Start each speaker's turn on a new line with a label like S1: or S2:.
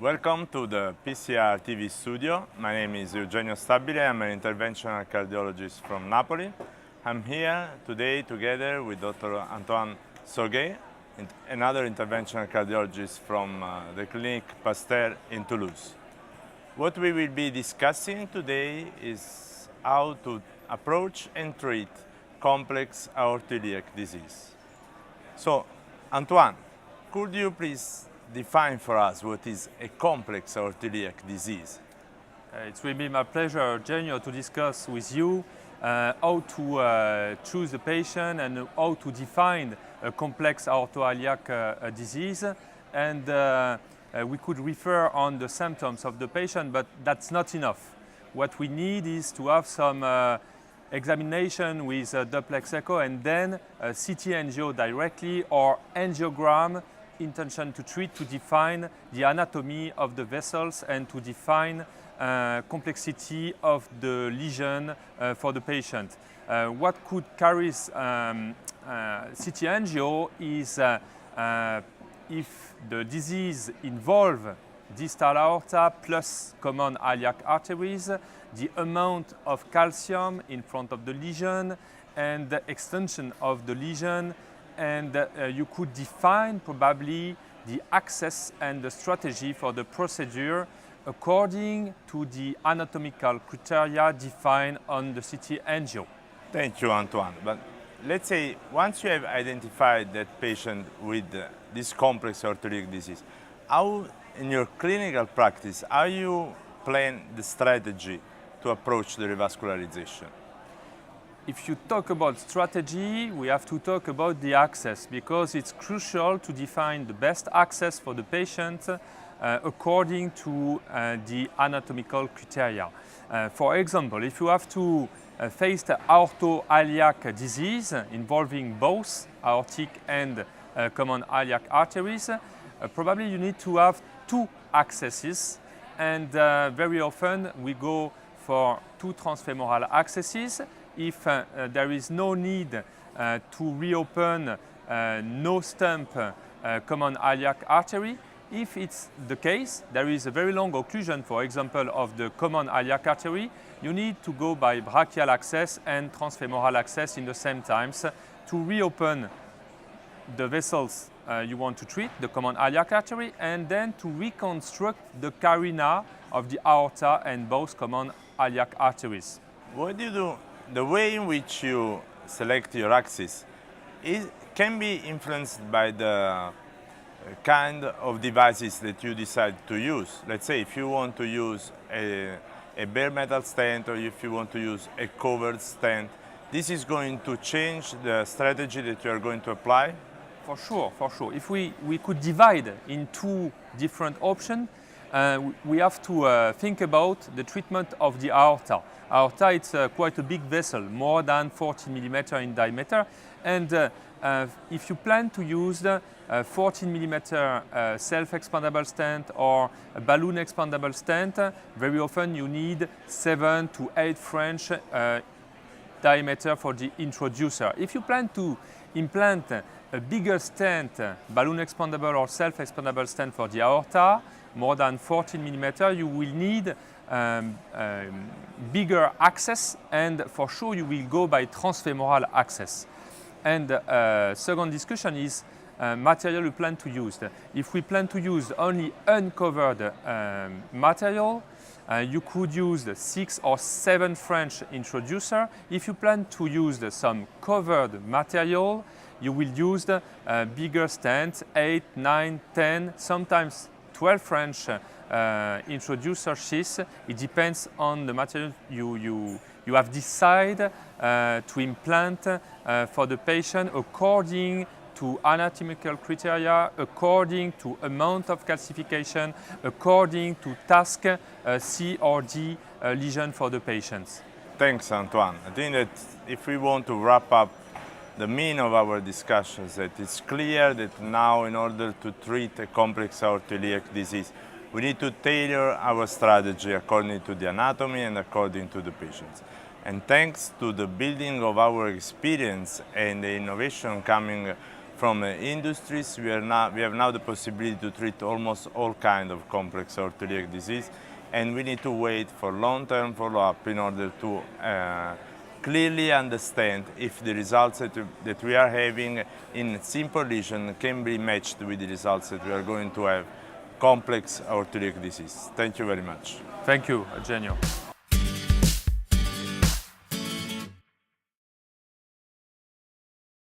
S1: Welcome to the PCR TV studio. My name is Eugenio Stabile. I'm an interventional cardiologist from Napoli. I'm here today together with Dr. Antoine Sorguet, another interventional cardiologist from the Clinique Pasteur in Toulouse. What we will be discussing today is how to approach and treat complex aortic disease. So, Antoine, could you please define for us what is a complex aortic disease?
S2: It will be my pleasure, Eugenio, to discuss with you how to choose a patient and how to define a complex aortoiliac disease. And we could refer on the symptoms of the patient, but that's not enough. What we need is to have some examination with a duplex echo and then a CT angio directly or angiogram intention to treat to define the anatomy of the vessels and to define complexity of the lesion for the patient. What could carry CT angio is if the disease involves distal aorta plus common iliac arteries, the amount of calcium in front of the lesion and the extension of the lesion, and you could define probably the access and the strategy for the procedure according to the anatomical criteria defined on the CT angio.
S1: Thank you, Antoine. But let's say once you have identified that patient with this complex aortic disease, how in your clinical practice, how you plan the strategy to approach the revascularization?
S2: If you talk about strategy, we have to talk about the access because it's crucial to define the best access for the patient according to the anatomical criteria. For example, if you have to face the aortoiliac disease involving both aortic and common iliac arteries, probably you need to have two accesses, and very often we go for two transfemoral accesses. If there is no need to reopen no stump common iliac artery, if it's the case, there is a very long occlusion, for example, of the common iliac artery, you need to go by brachial access and transfemoral access in the same times to reopen the vessels you want to treat, the common iliac artery, and then to reconstruct the carina of the aorta and both common iliac arteries.
S1: What do you do? The way in which you select your axis can be influenced by the kind of devices that you decide to use. Let's say if you want to use a bare metal stent or if you want to use a covered stent, this is going to change the strategy that you are going to apply?
S2: For sure, for sure. If we could divide in two different options, we have to think about the treatment of the aorta. Aorta is quite a big vessel, more than 40 millimeter in diameter, and if you plan to use the 14 millimeter self-expandable stent or a balloon expandable stent, very often you need 7 to 8 French diameter for the introducer. If you plan to implant a bigger stent, balloon expandable or self-expandable stent for the aorta, more than 14 millimeter, you will need bigger access, and for sure you will go by transfemoral access. And second discussion is material we plan to use. If we plan to use only uncovered material, you could use the 6 or 7 French introducer. If you plan to use some covered material, you will use the bigger stents, 8, 9, 10, sometimes 12 French introducer sheaths. It depends on the material you have decided to implant for the patient according to anatomical criteria, according to amount of calcification, according to task C or D lesion for the patients.
S1: Thanks, Antoine. I think that if we want to wrap up the mean of our discussions, that it's clear that now in order to treat a complex aortic disease, we need to tailor our strategy according to the anatomy and according to the patients. And thanks to the building of our experience and the innovation coming from industries. We have now the possibility to treat almost all kinds of complex orthoiliac disease, and we need to wait for long-term follow-up in order to clearly understand if the results that we are having in simple lesion can be matched with the results that we are going to have complex orthoiliac disease. Thank you very much.
S2: Thank you, Eugenio.